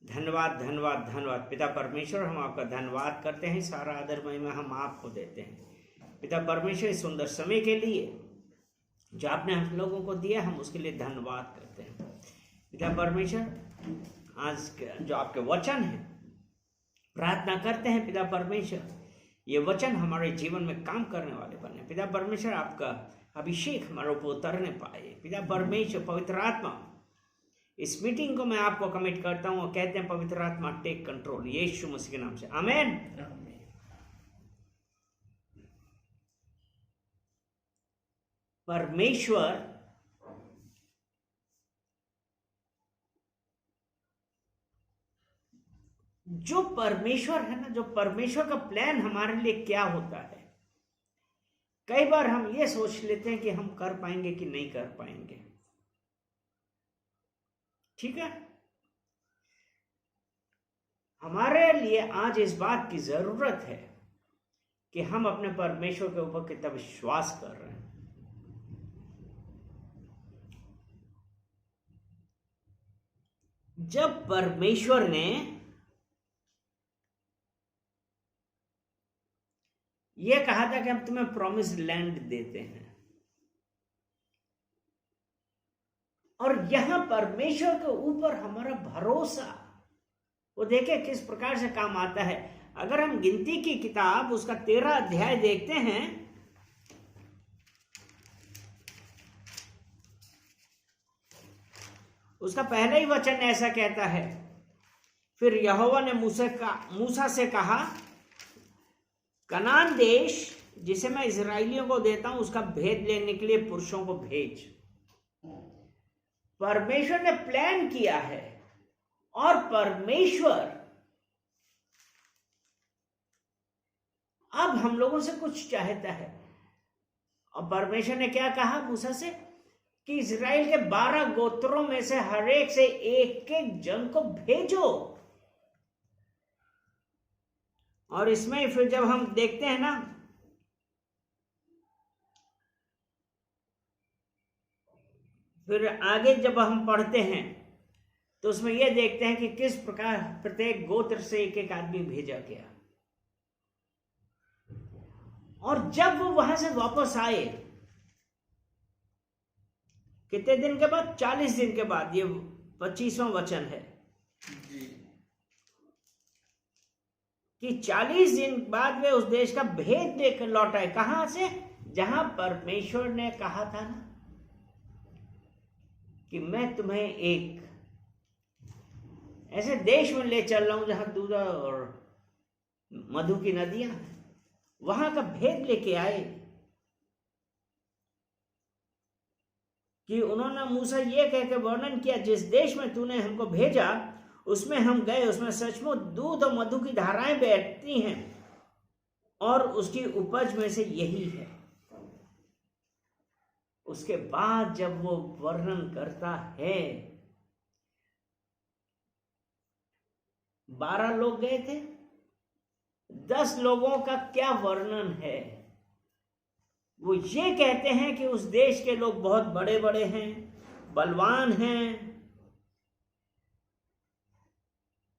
धन्यवाद धन्यवाद धन्यवाद पिता परमेश्वर, हम आपका धन्यवाद करते हैं। सारा आदर महिमा हम आपको देते हैं पिता परमेश्वर, इस सुंदर समय के लिए जो आपने हम लोगों को दिया, हम उसके लिए धन्यवाद करते हैं पिता परमेश्वर। आज जो आपके वचन है, प्रार्थना करते हैं पिता परमेश्वर, ये वचन हमारे जीवन में काम करने वाले बने पिता परमेश्वर। आपका अभिषेक हमारे ऊपर उतरने पाए पिता परमेश्वर। पवित्र आत्मा, इस मीटिंग को मैं आपको कमिट करता हूं और कहते हैं पवित्र आत्मा टेक कंट्रोल, यीशु मसीह के नाम से, आमेन। परमेश्वर जो परमेश्वर है ना, जो परमेश्वर का प्लान हमारे लिए क्या होता है, कई बार हम ये सोच लेते हैं कि हम कर पाएंगे कि नहीं कर पाएंगे। ठीक है, हमारे लिए आज इस बात की जरूरत है कि हम अपने परमेश्वर के ऊपर कितना विश्वास कर रहे हैं। जब परमेश्वर ने यह कहा था कि हम तुम्हें प्रॉमिस लैंड देते हैं, और यहां परमेश्वर के ऊपर हमारा भरोसा, वो देखे किस प्रकार से काम आता है। अगर हम गिनती की किताब उसका 13 अध्याय देखते हैं, उसका पहला ही वचन ऐसा कहता है, फिर यहोवा ने मूसा से कहा, कनान देश जिसे मैं इजराइलियों को देता हूं उसका भेद लेने के लिए पुरुषों को भेज। परमेश्वर ने प्लान किया है और परमेश्वर अब हम लोगों से कुछ चाहता है। और परमेश्वर ने क्या कहा मूसा से कि इजराइल के 12 गोत्रों में से हर एक से एक एक जन को भेजो। और इसमें फिर जब हम देखते हैं ना, फिर आगे जब हम पढ़ते हैं तो उसमें यह देखते हैं कि किस प्रकार प्रत्येक गोत्र से एक एक आदमी भेजा गया। और जब वो वहां से वापस आए, कितने दिन के बाद? 40 दिन के बाद। ये 25वां वचन है कि 40 दिन बाद वे उस देश का भेद लेकर लौट आए। कहां से? जहां परमेश्वर ने कहा था ना कि मैं तुम्हें एक ऐसे देश में ले चल रहा हूं जहां दूध और मधु की नदियां हैं, वहां का भेद लेके आए। कि उन्होंने मूसा ये कह के वर्णन किया, जिस देश में तूने हमको भेजा उसमें हम गए, उसमें सचमुच दूध और मधु की धाराएं बहती हैं और उसकी उपज में से यही है। उसके बाद जब वो वर्णन करता है, 12 लोग गए थे, 10 लोगों का क्या वर्णन है। वो ये कहते हैं कि उस देश के लोग बहुत बड़े बड़े हैं, बलवान हैं,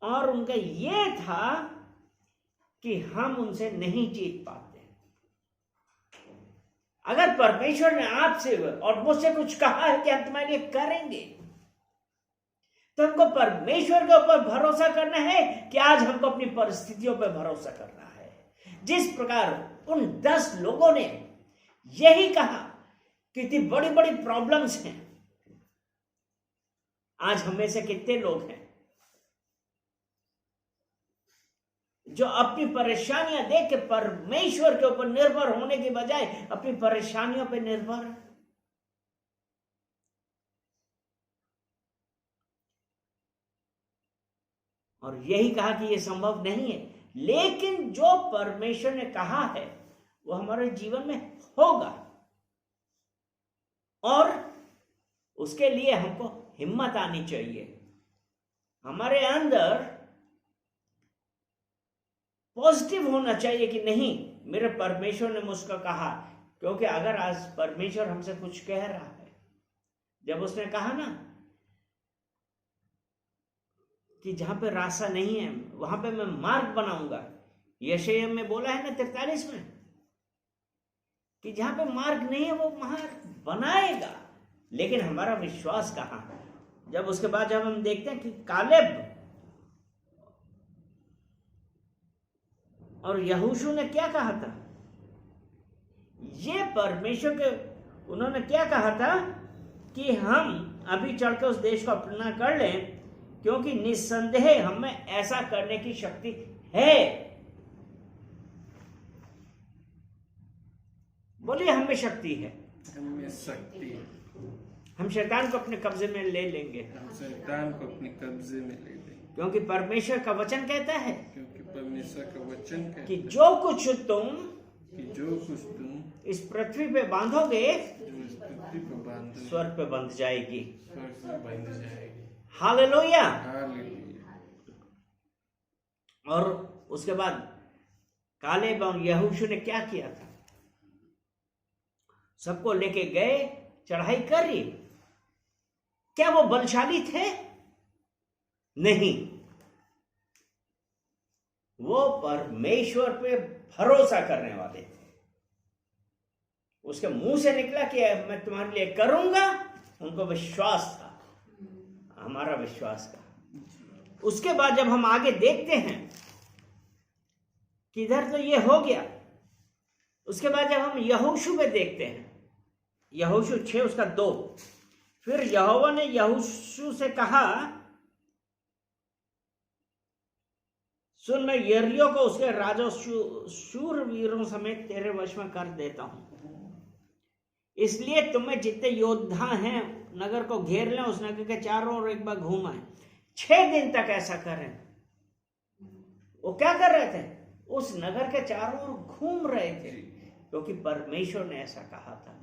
और उनका ये था कि हम उनसे नहीं जीत पाते। अगर परमेश्वर ने आपसे और मुझसे कुछ कहा है कि हम तुम्हारे लिए करेंगे, तो हमको परमेश्वर के ऊपर भरोसा करना है कि आज हमको अपनी परिस्थितियों पर भरोसा करना है। जिस प्रकार उन 10 लोगों ने यही कहा कि इतनी बड़ी बड़ी प्रॉब्लम्स हैं, आज हम में से कितने लोग हैं जो अपनी परेशानियां देख के परमेश्वर के ऊपर निर्भर होने की बजाय अपनी परेशानियों पर निर्भर है। और यही कहा कि यह संभव नहीं है, लेकिन जो परमेश्वर ने कहा है वो हमारे जीवन में होगा, और उसके लिए हमको हिम्मत आनी चाहिए। हमारे अंदर पॉजिटिव होना चाहिए कि नहीं, मेरे परमेश्वर ने मुझको कहा। क्योंकि अगर आज परमेश्वर हमसे कुछ कह रहा है, जब उसने कहा ना कि जहां पे रास्ता नहीं है वहां पे मैं मार्ग बनाऊंगा। यशायाह में बोला है ना 43 में कि जहां पे मार्ग नहीं है वो मार्ग बनाएगा। लेकिन हमारा विश्वास कहां है? जब उसके बाद जब हम देखते हैं कि कालेब और यहोशू ने क्या कहा था, ये परमेश्वर के उन्होंने क्या कहा था कि हम अभी चढ़कर उस देश को अपना कर लें, क्योंकि निस्संदेह हमें ऐसा करने की शक्ति है। बोलिए, हमें शक्ति है, हमें शक्ति है। हम शैतान को अपने कब्जे में ले लेंगे, हम शैतान को अपने कब्जे में ले लेंगे, क्योंकि परमेश्वर का वचन कहता है क्योंकि परमेश्वर का वचन कहता कि है जो कुछ तुम कि जो कुछ तुम इस पृथ्वी पे बांधोगे जो इस पृथ्वी पर बांधो स्वर्ग पे बंध जाएगी। स्वर्ग में बंध जाएगी। हालेलुया। हालेलुया। और उसके बाद कालेब और यहोशू ने क्या किया था? सबको लेके गए, चढ़ाई कर रही। क्या वो बलशाली थे? नहीं, वो परमेश्वर पे भरोसा करने वाले थे। उसके मुंह से निकला कि मैं तुम्हारे लिए करूंगा, उनको विश्वास था, हमारा विश्वास था। उसके बाद जब हम आगे देखते हैं कि इधर तो ये हो गया, उसके बाद जब हम यहोशू में देखते हैं, यहोशू 6 उसका 2, फिर यहोवा ने यहोशू से कहा, सुन, मैं यरीहो को उसके राजा शूरवीरों समेत तेरे वश में कर देता हूं, इसलिए तुम्हें जितने योद्धा हैं नगर को घेर लें, उस नगर के चारों ओर एक बार घूम आए। 6 दिन तक ऐसा करें। वो क्या कर रहे थे? उस नगर के चारों ओर घूम रहे थे, क्योंकि परमेश्वर ने ऐसा कहा था।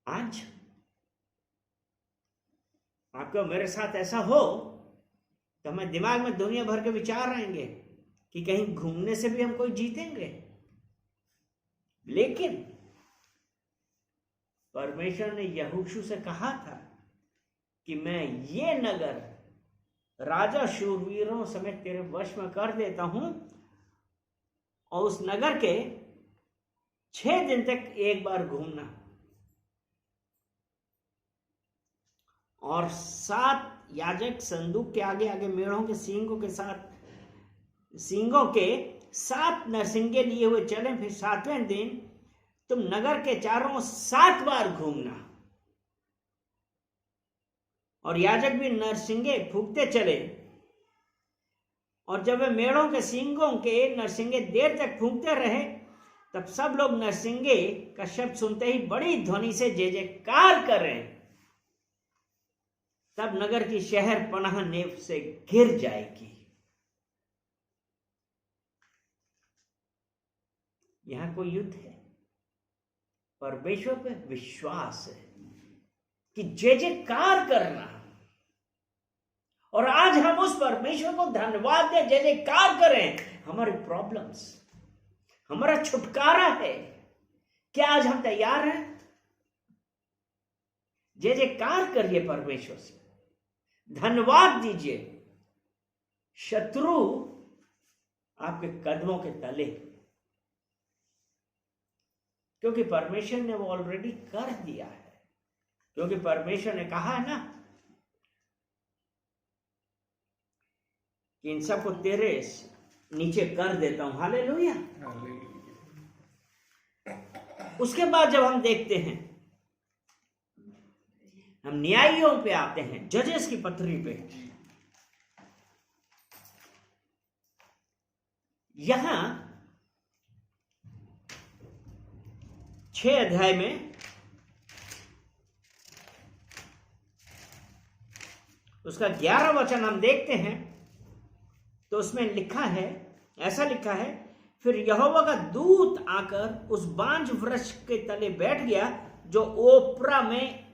आज आपको मेरे साथ ऐसा हो तो हमें दिमाग में दुनिया भर के विचार आएंगे कि कहीं घूमने से भी हम कोई जीतेंगे। लेकिन परमेश्वर ने यहोशू से कहा था कि मैं ये नगर राजा शूरवीरों समेत तेरे वश में कर देता हूं, और उस नगर के 6 दिन तक एक बार घूमना, और 7 याजक संदूक के आगे आगे मेढ़ों के सींगों के 7 नरसिंगे लिए हुए चले। फिर 7वें दिन तुम नगर के चारों 7 बार घूमना, और याजक भी नरसिंगे फूंकते चले। और जब वे मेढ़ों के सींगों के नरसिंगे देर तक फूंकते रहे, तब सब लोग नरसिंगे का शब्द सुनते ही बड़ी ध्वनि से जय जयकार करें। तब नगर की शहर पनाह नेव से घिर जाएगी। यहां कोई युद्ध है? परमेश्वर पे विश्वास है कि जय जयकार करना। और आज हम उस परमेश्वर को धन्यवाद दें, जय जयकार करें। हमारे प्रॉब्लम्स, हमारा छुटकारा है। क्या आज हम तैयार हैं? जय जयकार करिए परमेश्वर से, धन्यवाद दीजिए। शत्रु आपके कदमों के तले, क्योंकि परमेश्वर ने वो ऑलरेडी कर दिया है। क्योंकि परमेश्वर ने कहा है ना कि इन सबको तेरे नीचे कर देता हूं। हालेलुया। उसके बाद जब हम देखते हैं, हम न्यायियों पे आते हैं, जजेस की पत्री पे। यहां 6 अध्याय में उसका 11 वचन हम देखते हैं, तो उसमें लिखा है, ऐसा लिखा है, फिर यहोवा का दूत आकर उस बांज वृक्ष के तले बैठ गया जो ओप्रा में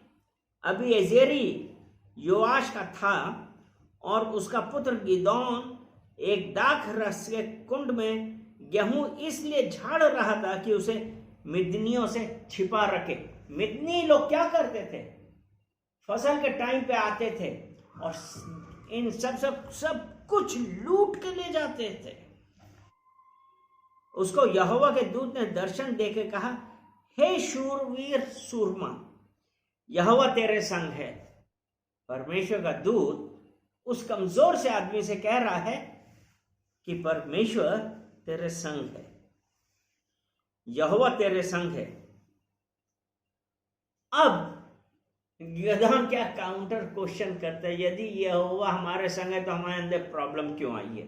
अबीएजेरी योआश का था, और उसका पुत्र गिदोन एक दाख रस के कुंड में गेहूं इसलिए झाड़ रहा था कि उसे मिदनियों से छिपा रखे। मिदनी लोग क्या करते थे? फसल के टाइम पे आते थे और इन सब कुछ लूट के ले जाते थे। उसको यहोवा के दूत ने दर्शन देके कहा, हे शूरवीर सूरमा, यहोवा तेरे संग है। परमेश्वर का दूत उस कमजोर से आदमी से कह रहा है कि परमेश्वर तेरे संग है, यहोवा तेरे संग है। अब गिदोन क्या काउंटर क्वेश्चन करता है, यदि यहोवा हमारे संग है तो हमारे अंदर प्रॉब्लम क्यों आई है?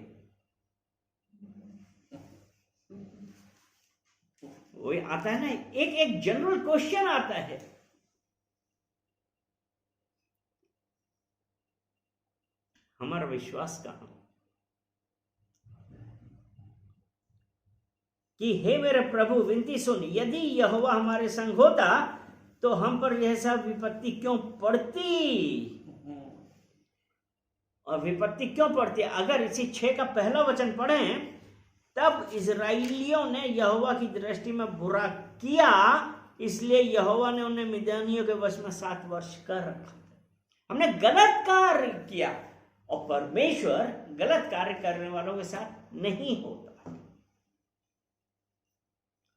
वही आता है ना, एक जनरल क्वेश्चन आता है। हमारा विश्वास कहां कि हे मेरे प्रभु विनती सुन, यदि यहोवा हमारे संग होता तो हम पर यह सब विपत्ति क्यों पड़ती? और विपत्ति क्यों पड़ती? अगर इसी 6 का पहला वचन पढ़ें, तब इजराइलियों ने यहोवा की दृष्टि में बुरा किया, इसलिए यहोवा ने उन्हें मिद्यानियों के वश में 7 वर्ष कर रखा। हमने गलत कार्य किया, और परमेश्वर गलत कार्य करने वालों के साथ नहीं होता।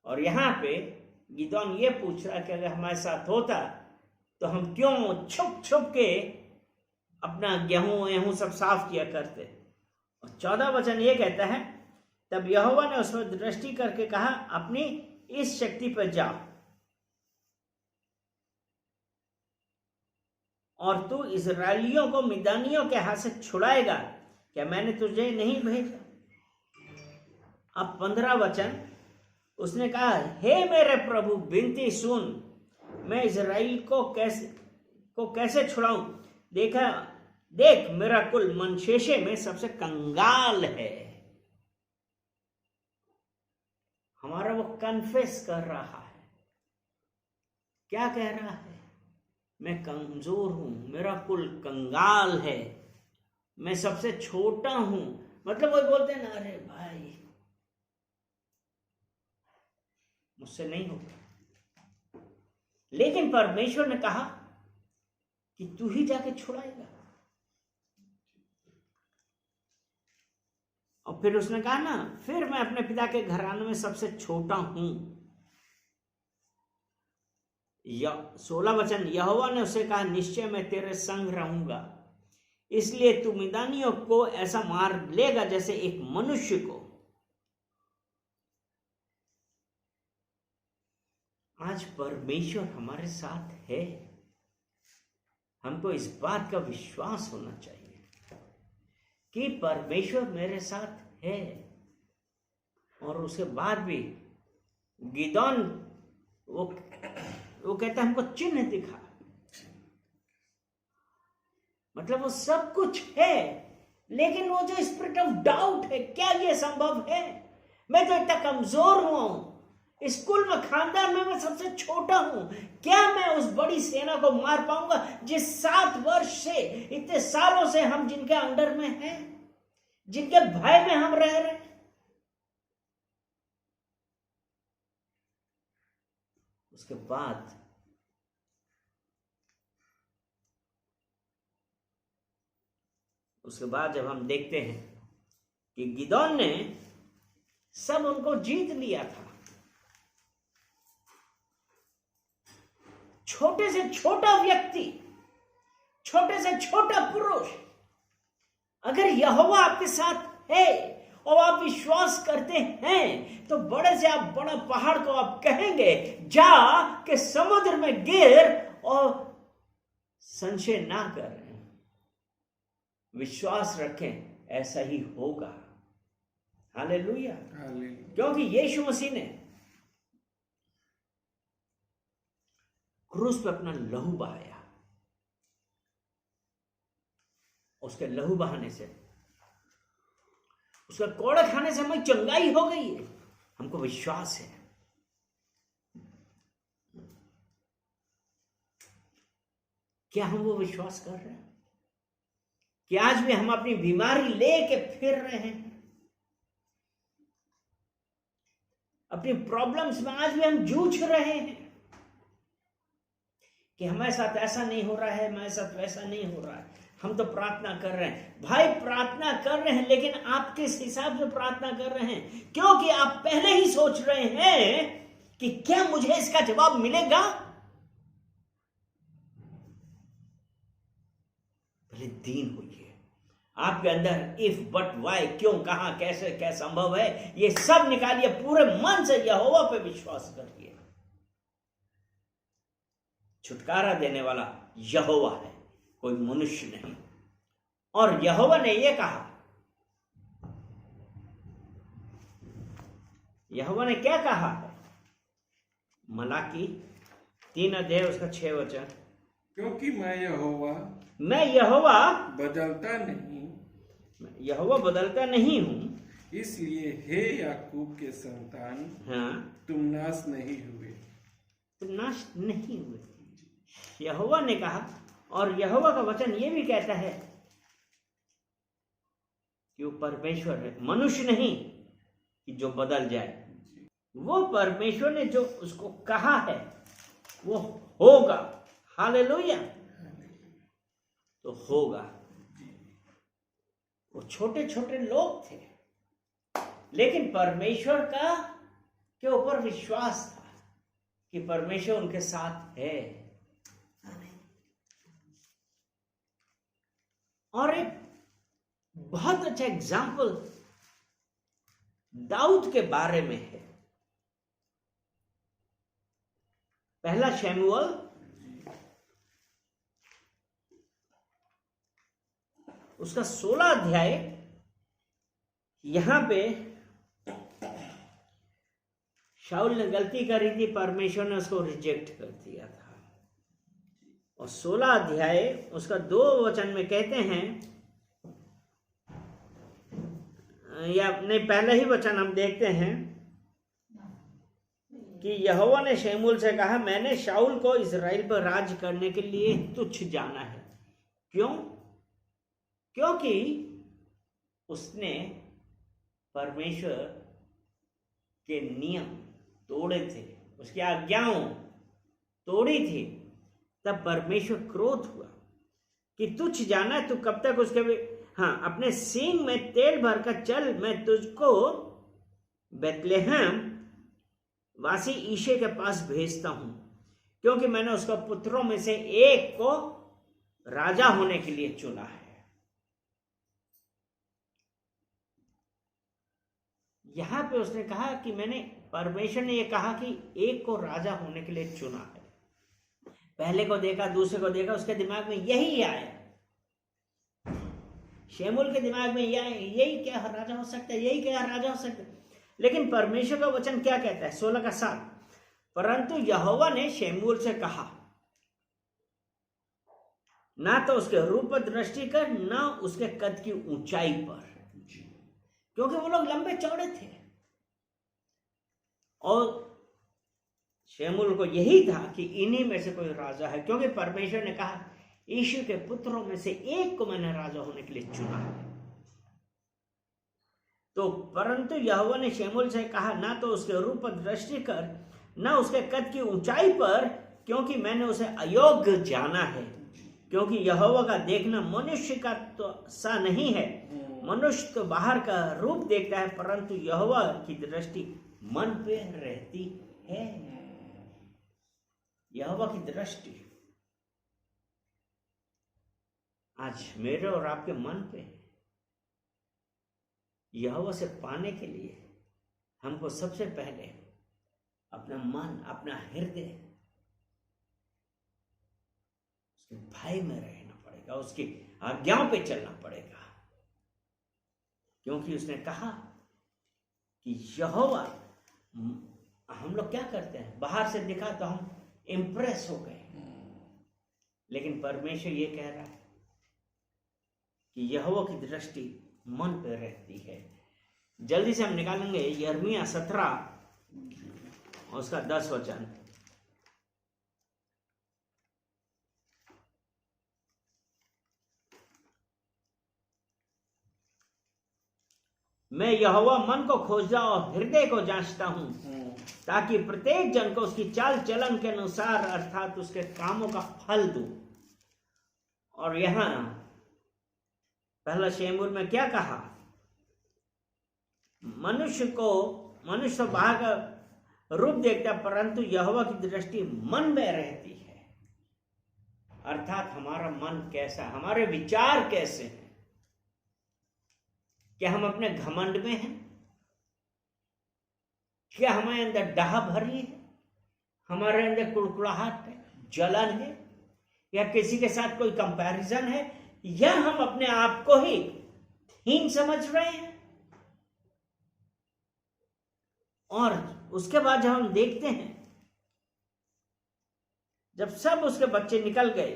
और यहां पे गिदोन ये पूछ रहा कि अगर हमारे साथ होता तो हम क्यों छुप छुप के अपना गेहूं सब साफ किया करते। और 14 वचन ये कहता है, तब यहोवा ने उस पर दृष्टि करके कहा, अपनी इस शक्ति पर जाओ और तू इजराइलियों को मिद्यानियों के हाथ से छुड़ाएगा, क्या मैंने तुझे नहीं भेजा? अब 15 वचन उसने कहा, हे मेरे प्रभु विनती सुन, मैं इजराइल को कैसे छुड़ाऊं? देख मेरा कुल मनशेशे में सबसे कंगाल है। हमारा वो कन्फेस कर रहा है, क्या कह रहा है? मैं कमजोर हूं, मेरा कुल कंगाल है, मैं सबसे छोटा हूं। मतलब वो बोलते हैं ना, अरे भाई मुझसे नहीं होगा। लेकिन परमेश्वर ने कहा कि तू ही जाके छुड़ाएगा। और फिर उसने कहा ना, फिर मैं अपने पिता के घराने में सबसे छोटा हूं। 16 वचन, यहोवा ने उसे कहा, निश्चय मैं तेरे संग रहूंगा, इसलिए तू मिद्यानियों को ऐसा मार लेगा जैसे एक मनुष्य को। आज परमेश्वर हमारे साथ है। हमको इस बात का विश्वास होना चाहिए कि परमेश्वर मेरे साथ है। और उसके बाद भी गिदोन वो कहता है, हमको चिन्ह दिखा। मतलब वो सब कुछ है, लेकिन वो जो स्पिरिट ऑफ डाउट है, क्या ये संभव है? मैं तो इतना कमजोर हुआ हूं, स्कूल में खानदान में मैं सबसे छोटा हूं, क्या मैं उस बड़ी सेना को मार पाऊंगा जिस 7 वर्ष से, इतने सालों से हम जिनके अंडर में हैं, जिनके भय में हम रह रहे हैं? उसके बाद जब हम देखते हैं कि गिदोन ने सब उनको जीत लिया था, छोटे से छोटा व्यक्ति, छोटे से छोटा पुरुष, अगर यहोवा आपके साथ है और आप विश्वास करते हैं तो बड़े से आप बड़ा पहाड़ को आप कहेंगे जा के समुद्र में गिर और संशय ना करें, विश्वास रखें, ऐसा ही होगा। हालेलुया। क्योंकि यीशु मसीह ने क्रूस पे अपना लहू बहाया, उसके लहू बहाने से, उसका कोड़ा खाने से हमें चंगाई हो गई है। हमको विश्वास है। क्या हम वो विश्वास कर रहे हैं कि आज भी हम अपनी बीमारी लेके फिर रहे हैं, अपनी प्रॉब्लम्स में आज भी हम जूझ रहे हैं कि हमारे साथ ऐसा नहीं हो रहा है, हमारे साथ वैसा नहीं हो रहा है। हम तो प्रार्थना कर रहे हैं। भाई प्रार्थना कर रहे हैं, लेकिन आप किस हिसाब से प्रार्थना कर रहे हैं? क्योंकि आप पहले ही सोच रहे हैं कि क्या मुझे इसका जवाब मिलेगा। पहले दीन होइए, आपके अंदर इफ बट वाई, क्यों, कहां, कैसे, क्या संभव है, ये सब निकालिए। पूरे मन से यहोवा पे विश्वास करिए। छुटकारा देने वाला यहोवा है, कोई मनुष्य नहीं। और यहोवा ने यह कहा, यहोवा ने क्या कहा है? मलाकी 3 अध्याय उसका 6 वचन, क्योंकि मैं यहोवा बदलता नहीं हूं, इसलिए हे याकूब के संतान, हाँ, तुम नाश नहीं हुए। तुम नाश नहीं हुए, यहोवा ने कहा। और यहोवा का वचन ये भी कहता है कि वो परमेश्वर है, मनुष्य नहीं कि जो बदल जाए। वो परमेश्वर ने जो उसको कहा है वो होगा। हालेलुया। तो होगा। वो छोटे छोटे लोग थे, लेकिन परमेश्वर का के ऊपर विश्वास था कि परमेश्वर उनके साथ है। और एक बहुत अच्छा एग्जाम्पल दाऊद के बारे में है। पहला शमूएल उसका 16 अध्याय, यहां पे शाऊल ने गलती करी थी, परमेश्वर ने उसको रिजेक्ट कर दिया था। और 16 अध्याय उसका 2 वचन में कहते हैं, या नहीं, पहले ही वचन हम देखते हैं कि यहोवा ने शमूएल से कहा, मैंने शाऊल को इस्राएल पर राज करने के लिए तुच्छ जाना है। क्यों? क्योंकि उसने परमेश्वर के नियम तोड़े थे, उसकी आज्ञाओं तोड़ी थी। तब परमेश्वर क्रोध हुआ कि तुच्छ जाना है, तू कब तक उसके अपने सींग में तेल भरकर चल, मैं तुझको बेतलेहम वासी ईशे के पास भेजता हूं, क्योंकि मैंने उसका पुत्रों में से एक को राजा होने के लिए चुना है। यहां पे उसने कहा कि परमेश्वर ने यह कहा कि एक को राजा होने के लिए चुना है। पहले को देखा, दूसरे को देखा, उसके दिमाग में यही आया, शमूएल के दिमाग में यही क्या राजा हो सकता है, यही क्या राजा हो सकता है। लेकिन परमेश्वर का वचन क्या कहता है? 16 का 7, परंतु यहोवा ने शमूएल से कहा, ना तो उसके रूप पर दृष्टि कर, ना उसके कद की ऊंचाई पर, क्योंकि वो लोग लंबे चौड़े थे। और शमूएल को यही था कि इन्हीं में से कोई राजा है, क्योंकि परमेश्वर ने कहा, यीशु के पुत्रों में से एक को मैंने राजा होने के लिए चुना है। तो परंतु यहोवा ने शमूएल से कहा, ना तो उसके रूप पर दृष्टि कर, ना उसके कद की ऊंचाई पर, क्योंकि मैंने उसे अयोग्य जाना है। क्योंकि यहोवा का देखना मनुष्य का तो सा नहीं है, मनुष्य तो बाहर का रूप देखता है, परंतु यहोवा की दृष्टि मन पे रहती है। यहोवा की दृष्टि आज मेरे और आपके मन पे है। यहोवा से पाने के लिए हमको सबसे पहले अपना मन, अपना हृदय उसके भय में रहना पड़ेगा, उसकी आज्ञाओं पे चलना पड़ेगा। क्योंकि उसने कहा कि यहोवा, हम लोग क्या करते हैं, बाहर से दिखा तो हम इंप्रेस हो गए, लेकिन परमेश्वर ये कह रहा है कि यहोवा की दृष्टि मन पे रहती है। जल्दी से हम निकालेंगे यिर्मयाह 17 उसका 10 वचन। मैं यहोवा मन को खोजता और हृदय को जांचता हूं, ताकि प्रत्येक जन को उसकी चाल चलन के अनुसार, अर्थात उसके कामों का फल दूं। और यहां पहला शमूएल में क्या कहा? मनुष्य तो बाहर का रूप देखता है, परंतु यहोवा की दृष्टि मन में रहती है। अर्थात हमारा मन कैसा, हमारे विचार कैसे हैं? क्या हम अपने घमंड में हैं? क्या हमारे अंदर डाह भरी है? हमारे अंदर कुड़कुड़ाहट है, जलन है, या किसी के साथ कोई कंपैरिजन है, या हम अपने आप को ही हीन समझ रहे हैं? और उसके बाद जब हम देखते हैं, जब सब उसके बच्चे निकल गए,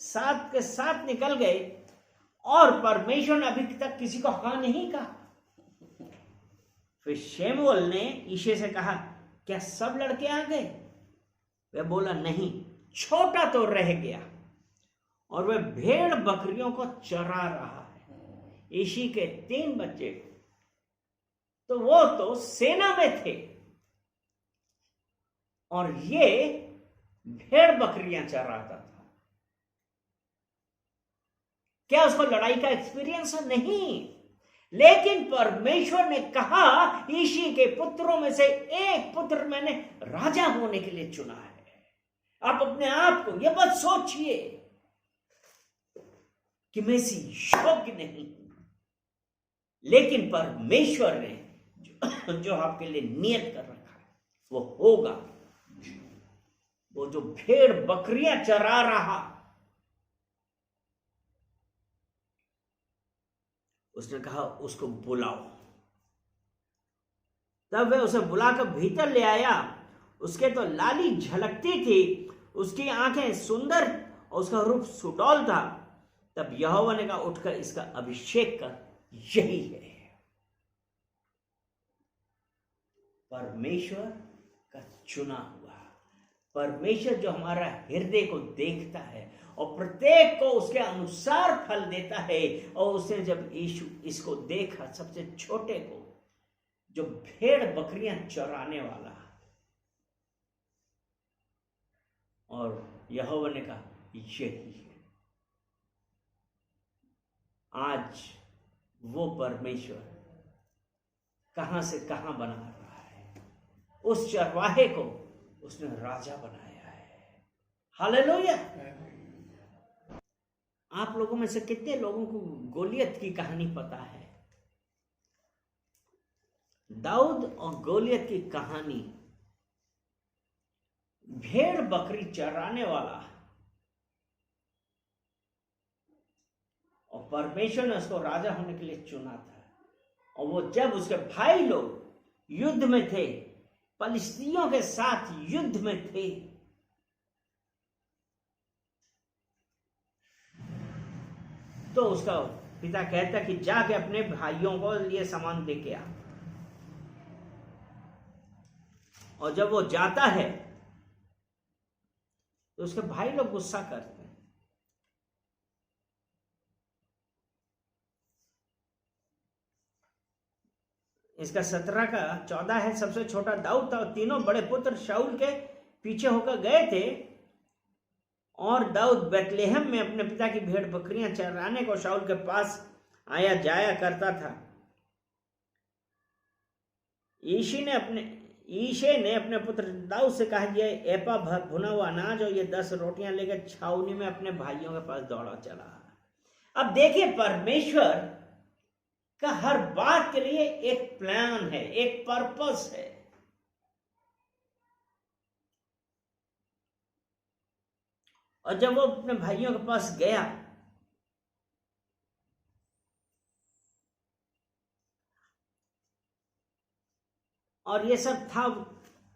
साथ के साथ निकल गए, और परमेश्वर ने अभी तक किसी को हाँ नहीं कहा। फिर शमूएल ने यिशै से कहा, क्या सब लड़के आ गए? वह बोला, नहीं, छोटा तो रह गया, और वह भेड़ बकरियों को चरा रहा है। यिशै के 3 बच्चे, तो वो तो सेना में थे, और ये भेड़ बकरियां चराता था। क्या उसको लड़ाई का एक्सपीरियंस है? नहीं, लेकिन परमेश्वर ने कहा, यिशै के पुत्रों में से एक पुत्र मैंने राजा होने के लिए चुना है। आप अपने आप को यह बात सोचिए कि मैं इसी योग्य नहीं, लेकिन परमेश्वर ने जो आपके लिए नियत कर रखा है वो होगा। वो जो भेड़ बकरियां चरा रहा, उसने कहा उसको बुलाओ। तब वह उसे बुलाकर भीतर ले आया। उसके तो लाली झलकती थी, उसकी आंखें सुंदर और उसका रूप सुडौल था। तब यहोवा ने कहा, उठकर इसका अभिषेक कर, यही है परमेश्वर का चुना हुआ। परमेश्वर जो हमारा हृदय को देखता है और प्रत्येक को उसके अनुसार फल देता है। और उसने जब यीशु इसको देखा, सबसे छोटे को, जो भेड़ बकरियां चराने वाला, और यहोवा ने कहा यही है। आज वो परमेश्वर कहां से कहां बना रहा है। उस चरवाहे को उसने राजा बनाया है। हालेलुया। आप लोगों में से कितने लोगों को गोलियत की कहानी पता है? दाऊद और गोलियत की कहानी, भेड़ बकरी चराने वाला, और परमेश्वर ने उसको राजा होने के लिए चुना था। और वो जब उसके भाई लोग युद्ध में थे, फलिस्तीनियों के साथ युद्ध में थे, तो उसका पिता कहता कि जाके अपने भाइयों को लिए सामान दे के आ। और जब वो जाता है तो उसके भाई लोग गुस्सा करते हैं। इसका 17 का 14 है। सबसे छोटा दाऊद था और तीनों बड़े पुत्र शाऊल के पीछे होकर गए थे। और दाऊद बैतलेहम में अपने पिता की भेड़ बकरियां चराने को शाऊल के पास आया जाया करता था। यिशै ने अपने पुत्र दाऊद से कहा, यह एपा भर भुना हुआ अनाज और ये 10 रोटियां लेकर छावनी में अपने भाइयों के पास दौड़ा चला। अब देखिए, परमेश्वर का हर बात के लिए एक प्लान है, एक पर्पस है। और जब वो अपने भाइयों के पास गया, और ये सब था,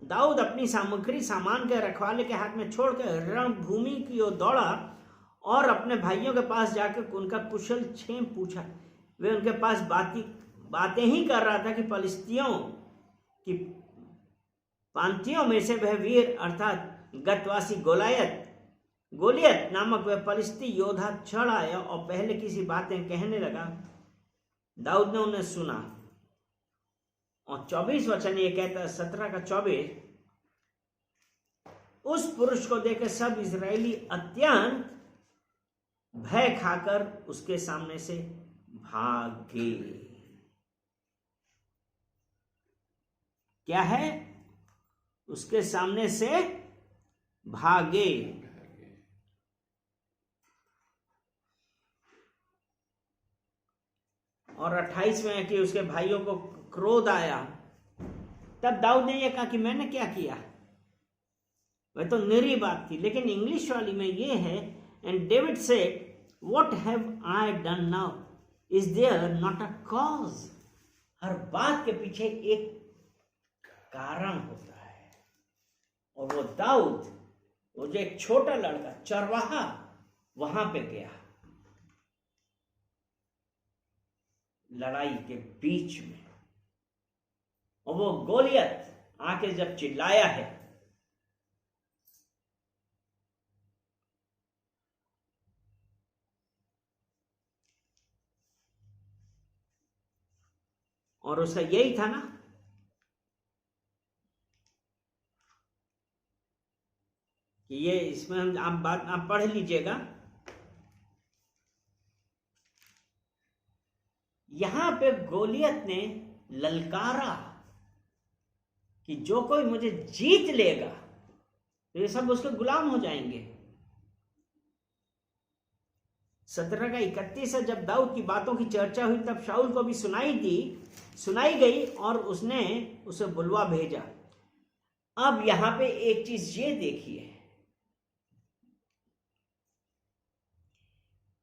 दाऊद अपनी सामग्री सामान के रखवाले के हाथ में छोड़कर रणभूमि की ओर दौड़ा और अपने भाइयों के पास जाकर उनका कुशल क्षेम पूछा। वे उनके पास बातें ही कर रहा था कि फलिस्तियों की पांतियों में से वह वीर अर्थात गतवासी गोलियत नामक वह फलिस्ती योद्धा चढ़ आया और पहले किसी बातें कहने लगा। दाऊद ने उन्हें सुना। और 24 वचन ये कहता है, 17 का 24, उस पुरुष को देकर सब इजरायली अत्यंत भय खाकर उसके सामने से भागे। क्या है? उसके सामने से भागे। और 28 में है कि उसके भाइयों को क्रोध आया। तब दाऊद ने यह कहा कि मैंने क्या किया। वह तो निरी बात थी, लेकिन इंग्लिश वाली में यह है, and David said, what have I done now, is there not a cause. हर बात के पीछे एक कारण होता है। और वो दाऊद, वो जो एक छोटा लड़का चरवाहा, वहां पे गया लड़ाई के बीच में, और वो गोलियत आके जब चिल्लाया है, और उसका यही था ना कि ये, इसमें आप बात आप पढ़ लीजिएगा, यहां पे गोलियत ने ललकारा कि जो कोई मुझे जीत लेगा तो ये सब उसके गुलाम हो जाएंगे। 17 का 31 है, जब दाऊद की बातों की चर्चा हुई तब शाऊल को भी सुनाई गई और उसने उसे बुलवा भेजा। अब यहां पे एक चीज ये देखिए,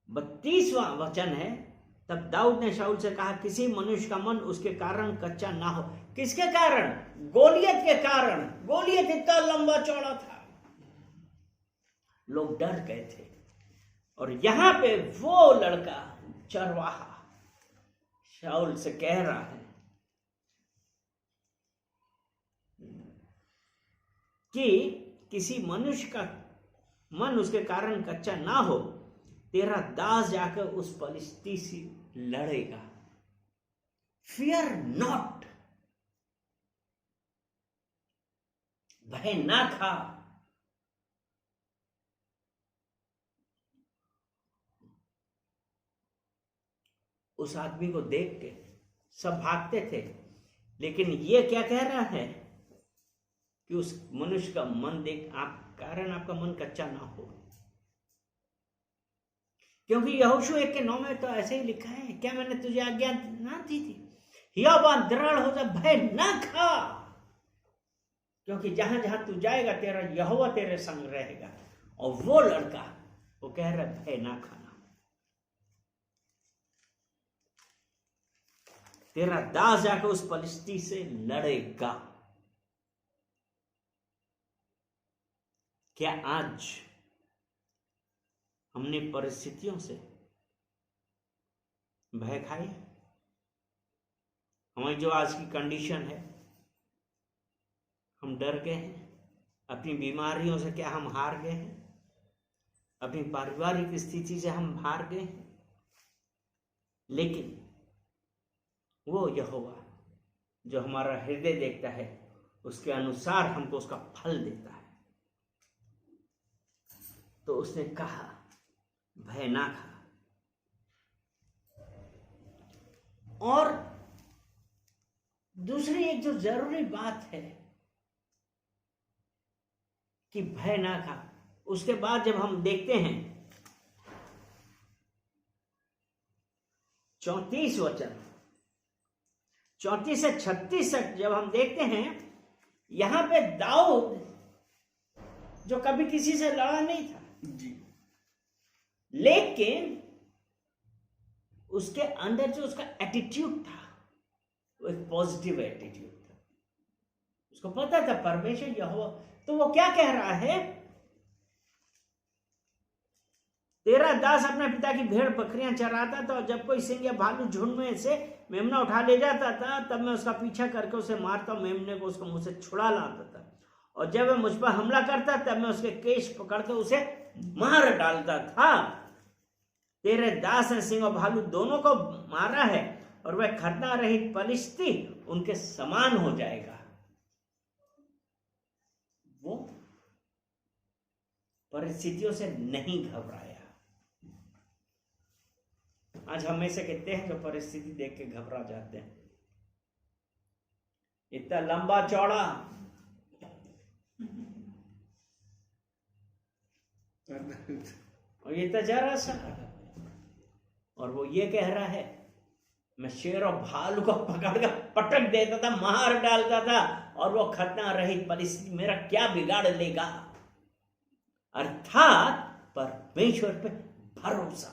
32वां वचन है, तब दाऊद ने शाऊल से कहा, किसी मनुष्य का मन उसके कारण कच्चा ना हो। किसके कारण? गोलियत के कारण। गोलियत इतना लंबा चौड़ा था, लोग डर गए थे। और यहां पे वो लड़का चरवाहा शाऊल से कह रहा है कि किसी मनुष्य का मन उसके कारण कच्चा ना हो, तेरा दास जाकर उस पलिश्ती से लड़ेगा। फियर नॉट, भय ना खा। उस आदमी को देख के सब भागते थे, लेकिन ये क्या कह रहा है कि उस मनुष्य का मन देख, आप कारण आपका मन कच्चा ना हो। क्योंकि यहोशू 1:9 में तो ऐसे ही लिखा है, क्या मैंने तुझे आज्ञा ना दी थी, हियावा दृढ़ हो जा, भय ना खा, क्योंकि जहां जहां तू जाएगा तेरा यहोवा तेरे संग रहेगा। और वो लड़का वो कह रहा है, भय ना खाना, तेरा दास जाकर उस पलिश्ती से लड़ेगा। क्या आज हमने परिस्थितियों से भय खाई? हमारी जो आज की कंडीशन है, हम डर गए हैं। अपनी बीमारियों से क्या हम हार गए हैं? अपनी पारिवारिक स्थिति से हम हार गए हैं। लेकिन वो यहोवा जो हमारा हृदय देखता है, उसके अनुसार हमको उसका फल देता है। तो उसने कहा, भय ना खा। और दूसरी एक जो जरूरी बात है कि भय ना खा, उसके बाद जब हम देखते हैं 34 वचन, 34 से 36 तक जब हम देखते हैं, यहां पे दाऊद जो कभी किसी से लड़ा नहीं था जी, लेकिन उसके अंदर जो उसका एटीट्यूड था वो एक पॉजिटिव एटीट्यूड था। उसको पता था परमेश्वर यहोवा। तो वो क्या कह रहा है, तेरा दास अपने पिता की भेड़ बकरियां चराता था, और जब कोई सिंह या भालू झुंड में से मेमना उठा ले जाता था, तब मैं उसका पीछा करके उसे मारता, मेमने को उसको मुझसे छुड़ा लाता था। और जब वह मुझ पर हमला करता, तब मैं उसके केश पकड़कर उसे मार डालता था। तेरे दास ने सिंह और भालू दोनों को मारा है, और वह खतना रहित पलिश्ती उनके समान हो जाएगा। वो परिस्थितियों से नहीं घबराया, आज हमें से कितने हैं जो परिस्थिति देख के घबरा जाते हैं। इतना लंबा चौड़ा और ये तो जरा सा, और वो ये कह रहा है मैं शेर और भालू को पकड़कर पटक देता था, मार डालता था, और वो खतना रहित परिस्थिति मेरा क्या बिगाड़ लेगा। अर्थात परमेश्वर पे भरोसा,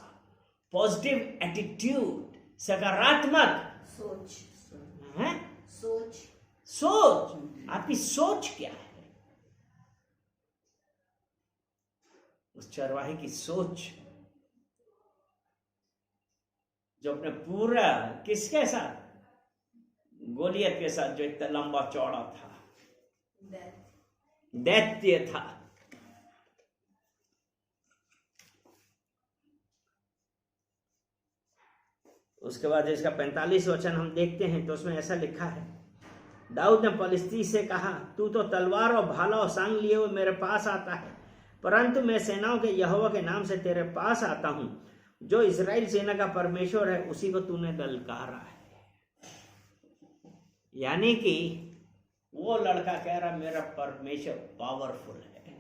पॉजिटिव एटीट्यूड, सकारात्मक सोच है। सोच आपकी सोच क्या है? उस चरवाहे की सोच जो अपने पूरा किसके साथ, गोलियत के साथ, जो इतना लंबा चौड़ा था, दैत्य था। उसके बाद इसका 45 वचन हम देखते हैं तो उसमें ऐसा लिखा है, दाऊद ने पलिश्ती से कहा, तू तो तलवार और भाला और सांग लिए हुए मेरे पास आता है, परंतु मैं सेनाओं के यहोवा के नाम से तेरे पास आता हूं, जो इस्राएल सेना का परमेश्वर है, उसी को तूने ललकारा है। यानी कि वो लड़का कह रहा मेरा परमेश्वर पावरफुल है,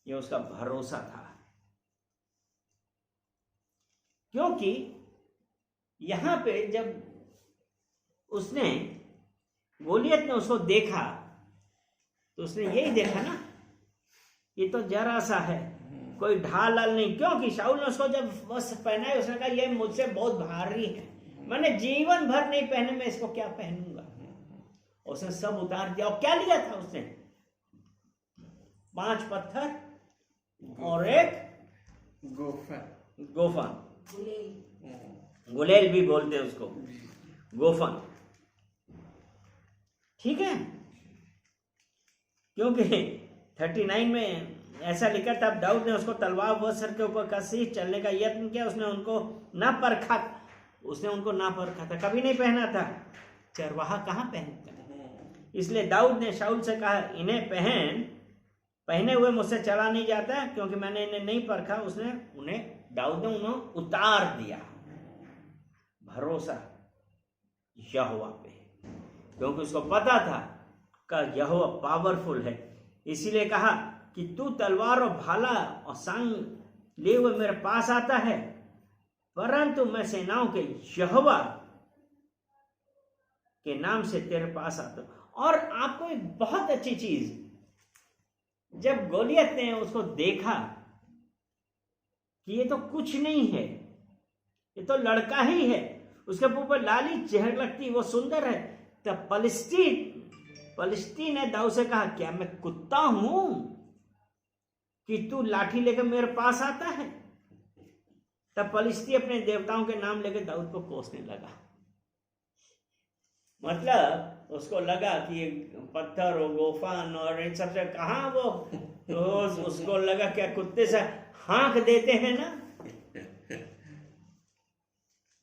ये उसका भरोसा था। क्योंकि यहां पे जब उसने, गोलियत ने उसको देखा तो उसने यही देखा ना, ये तो जरा सा है, कोई ढाल लाल नहीं। क्योंकि शाऊल ने उसको जब वस्त्र पहनाए उसने कहा ये मुझसे बहुत भारी है, मैंने जीवन भर नहीं पहने, मैं इसको क्या पहनूंगा। उसने सब उतार दिया। और क्या लिया था उसने? 5 पत्थर और एक गोफन, गुलेल भी बोलते हैं उसको, गोफन, ठीक है। क्योंकि 39 में ऐसा लिखा था, दाऊद ने उसको तलवार व सर के ऊपर कसी चलने का यत्न किया, उसने उनको ना परखा, था, कभी नहीं पहना था। चरवाहा कहाँ पहनता है? इसलिए दाऊद ने शाऊल से कहा, इन्हें पहने हुए मुझसे चला नहीं जाता, क्योंकि मैंने इन्हें नहीं परखा। दाऊद ने उन्हें उतार दिया। भरोसा यहोवा पे, क्योंकि उसको पता था का यहोवा पावरफुल है। इसीलिए कहा कि तू तलवार और भाला और सांग लिए हुए मेरे पास आता है, परंतु मैं सेनाओं के यहोवा के नाम से तेरे पास आता हूं। और आपको एक बहुत अच्छी चीज, जब गोलियत ने उसको देखा कि ये तो कुछ नहीं है, ये तो लड़का ही है, उसके ऊपर लाली चेहरा लगती, वो सुंदर है, तब पलिश्ती ने दाऊद से कहा, क्या मैं कुत्ता हूं कि तू लाठी लेकर मेरे पास आता है? तब पलिश्ती अपने देवताओं के नाम लेकर दाऊद को कोसने लगा। मतलब उसको लगा कि ये पत्थर और गोफन और इन सबसे कहां वो, तो उसको लगा क्या कुत्ते से हाँक देते हैं ना।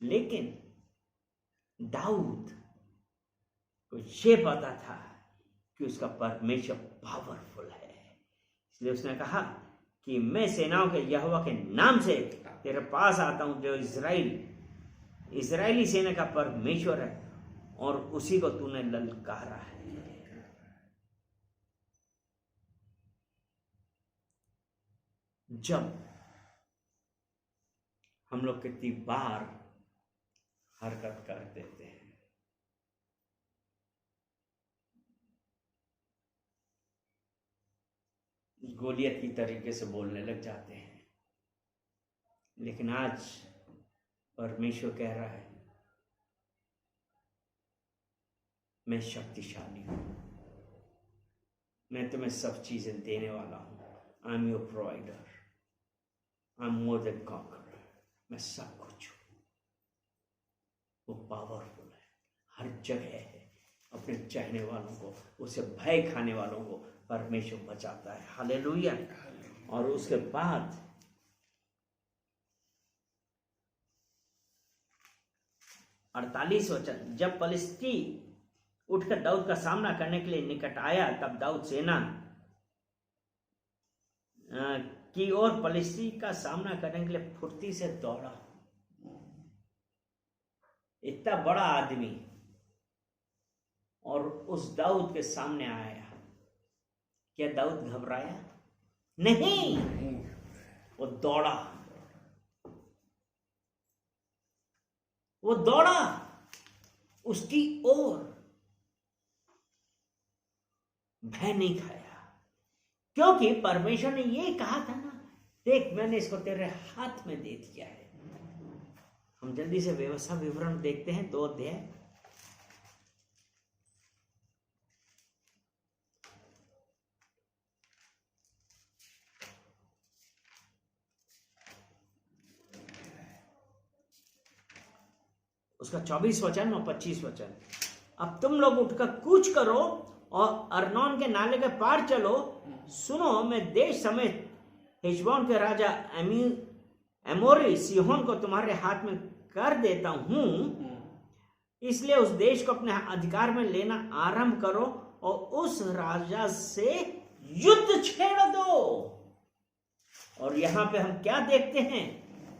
लेकिन दाऊद को ये पता था कि उसका परमेश्वर पावरफुल है, इसलिए उसने कहा कि मैं सेनाओं के यहोवा के नाम से तेरे पास आता हूं, जो इजरायली सेना का परमेश्वर है, और उसी को तूने ललकारा है। जब हम लोग कितनी बार हरकत कर देते हैं, गोलियत की तरीके से बोलने लग जाते हैं। लेकिन आज परमेश्वर कह रहा है, मैं शक्तिशाली हूं, मैं तुम्हें सब चीजें देने वाला हूं। I am your provider, I am more than conqueror, मैं सब कुछ हूं। वो पावरफुल है, हर जगह है। अपने चाहने वालों को, उसे भय खाने वालों को परमेश्वर बचाता है। हालेलुया। और उसके बाद 48 वचन, जब पलिश्ती उठकर दाऊद का सामना करने के लिए निकट आया, तब दाऊद सेना की ओर पलिश्ती का सामना करने के लिए फुर्ती से दौड़ा। इतना बड़ा आदमी और उस दाऊद के सामने आया। क्या दाऊद घबराया? नहीं, वो दौड़ा। वो दौड़ा उसकी ओर, भय नहीं खाया, क्योंकि परमेश्वर ने ये कहा था ना, देख मैंने इसको तेरे हाथ में दे दिया है। हम जल्दी से व्यवस्था विवरण देखते हैं, 2 अध्याय। उसका 24 वचन और 25 वचन। अब तुम लोग उठकर कूच करो और अर्नोन के नाले के पार चलो। सुनो, मैं देश समेत हेशबोन के राजा एमोरी सीहोन को तुम्हारे हाथ में कर देता हूं, इसलिए उस देश को अपने अधिकार में लेना आरंभ करो और उस राजा से युद्ध छेड़ दो। और यहां पे हम क्या देखते हैं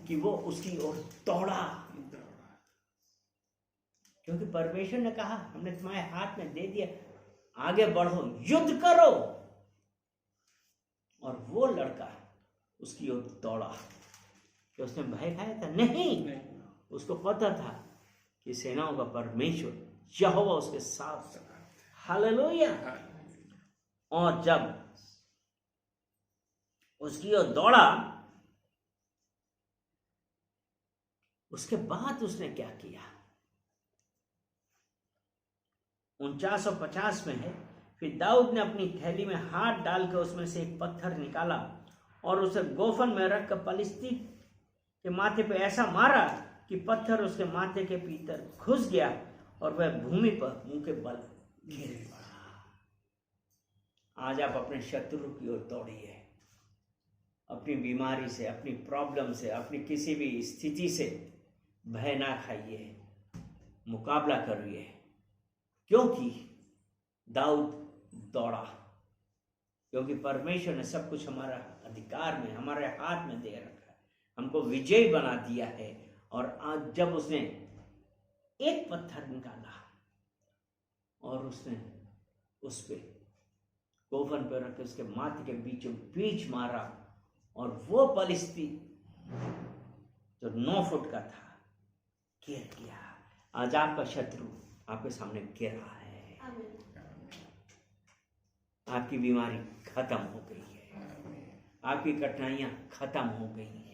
कि वो उसकी ओर दौड़ा, क्योंकि परमेश्वर ने कहा हमने तुम्हारे हाथ में दे दिया, आगे बढ़ो, युद्ध करो। और वो लड़का उसकी ओर दौड़ा। कि उसने भय खाया था? नहीं, उसको पता था कि सेनाओं का परमेश्वर यहोवा उसके साथ। हालेलुया। और जब उसकी ओर दौड़ा, उसके बाद उसने क्या किया? 49 और 50 में है, फिर दाऊद ने अपनी थैली में हाथ डालकर उसमें से एक पत्थर निकाला और उसे गोफन में रखकर पलिश्ती के माथे पे ऐसा मारा कि पत्थर उसके माथे के भीतर घुस गया और वह भूमि पर मुंह के बल गिर पड़ा। आज आप अपने शत्रु की ओर दौड़िए, अपनी बीमारी से, अपनी प्रॉब्लम से, अपनी किसी भी स्थिति से भय ना खाइए, मुकाबला करिए, क्योंकि दाऊद दौड़ा। क्योंकि परमेश्वर ने सब कुछ हमारा अधिकार में, हमारे हाथ में दे रखा है, हमको विजयी बना दिया है। और आज जब उसने एक पत्थर निकाला और उसने उस पे गोफन पर रख के उसके माथे के बीचों बीच मारा, और वो पलिश्ती जो 9 फुट का था गिर गया। आज आपका शत्रु आपके सामने गिर रहा है। आपकी बीमारी खत्म हो गई है, आपकी कठिनाइयां खत्म हो गई हैं,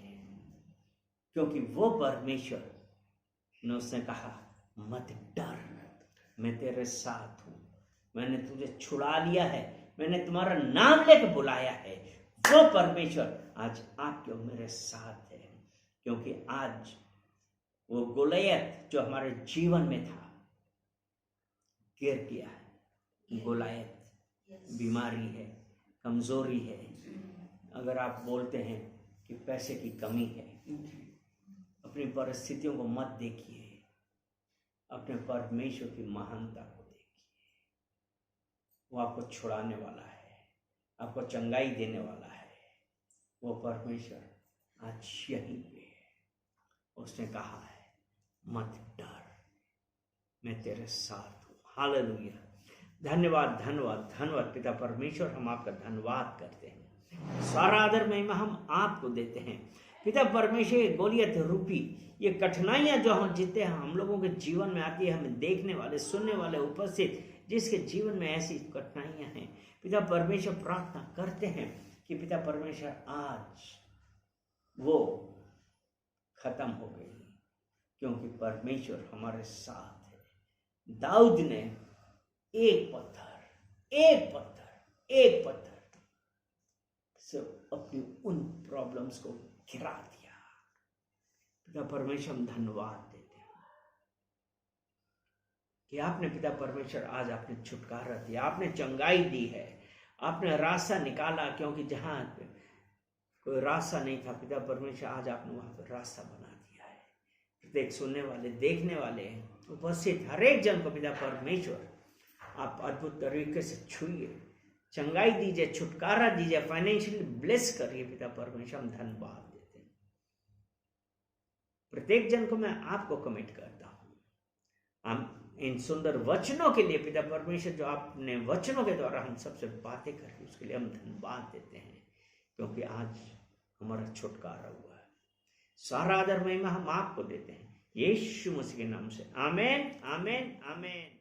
क्योंकि वो परमेश्वर ने उसने कहा मत डर, मैं तेरे साथ हूं, मैंने तुझे छुड़ा लिया है, मैंने तुम्हारा नाम लेकर बुलाया है। वो परमेश्वर आज आपके और मेरे साथ है, क्योंकि आज वो गोलियत जो हमारे जीवन में था गिर गया है। गोलियत बीमारी है, कमजोरी है। अगर आप बोलते हैं कि पैसे की कमी है, अपनी परिस्थितियों को मत देखिए, अपने परमेश्वर की महानता को देखिए। वो आपको छुड़ाने वाला है, आपको चंगाई देने वाला है। वो परमेश्वर आज यहीं पे है। उसने कहा है मत डर, मैं तेरे साथ हूँ। हालेलुया। धन्यवाद धन्यवाद धन्यवाद पिता परमेश्वर, हम आपका धन्यवाद करते हैं। सारा आदर महिमा हम आपको देते हैं पिता परमेश्वर। गोलियत रूपी ये कठिनाइयां जो हम जीते हैं, हम लोगों के जीवन में आती है, हमें देखने वाले, सुनने वाले, उपस्थित जिसके जीवन में ऐसी कठिनाइयां हैं, पिता परमेश्वर प्रार्थना करते हैं कि पिता परमेश्वर आज वो खत्म हो गई, क्योंकि परमेश्वर हमारे साथ है। दाऊद ने एक पत्थर से अपनी उन प्रॉब्लम्स को गिरा दिया। पिता परमेश्वर हम धन्यवाद देते हैं कि आपने पिता परमेश्वर आज आपने छुटकारा दिया, आपने चंगाई दी है, आपने रास्ता निकाला, क्योंकि जहां कोई रास्ता नहीं था पिता परमेश्वर आज आपने वहां पर रास्ता बना दिया है। प्रत्येक सुनने वाले, देखने वाले, उपस्थित हर एक जन को पिता परमेश्वर आप अद्भुत तरीके से छुइए, चंगाई दीजिए, छुटकारा दीजिए, फाइनेंशियली ब्लेस करिए पिता परमेश्वर, हम धन्यवाद देते हैं। प्रत्येक जन को मैं आपको कमिट करता हूं, हम इन सुंदर वचनों के लिए पिता परमेश्वर, जो आपने वचनों के द्वारा हम सबसे बातें करी, उसके लिए हम धन्यवाद देते हैं, क्योंकि आज हमारा छुटकारा हुआ है। सारा आदर महिमा हम आपको देते हैं, यीशु मसीह के नाम से, आमेन, आमेन, आमेन।